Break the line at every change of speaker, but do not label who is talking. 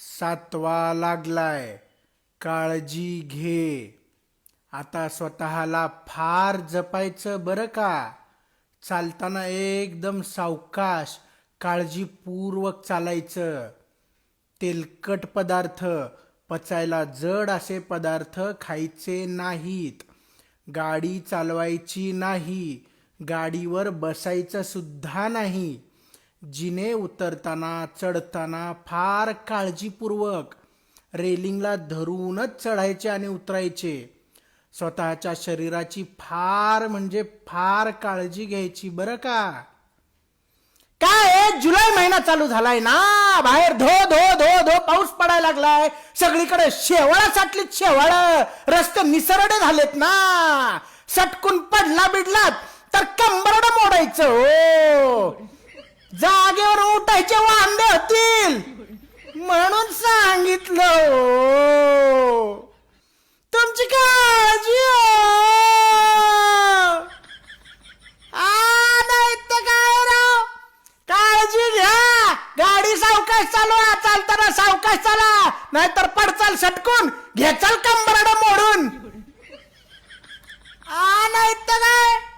सातवा लागलाय, काळजी घे. आता स्वतःला फार जपायचं बरं का. चालताना एकदम सावकाश काळजीपूर्वक चालायचं. तेलकट पदार्थ, पचायला जड असे पदार्थ खायचे नाहीत. गाडी चालवायची नाही, गाडीवर बसायचं सुद्धा नाही. जिने उतरताना चढताना फार काळजीपूर्वक रेलिंगला धरूनच चढायचे आणि उतरायचे. स्वतःच्या शरीराची फार म्हणजे फार काळजी घ्यायची बरं का. काय जुलै महिना चालू झालाय ना, बाहेर धो धो धो धो पाऊस पडायला लागलाय. सगळीकडे शेवाळा साठलीत, शेवाळ. रस्ते निसरडे झालेत ना. सटकून पडला बिडलात तर कंबरड मोडायचं. हो, जागेवर उठायचे वांदे होतील म्हणून सांगितलं. हो, तुमची काळजी. नाही तर काय राव, काळजी घ्या. गाडी सावकाश चालवा, चालताना सावकाश चाला, नाहीतर पडचाल सटकून, घेचाल कंबरड मोडून. नाही तर काय.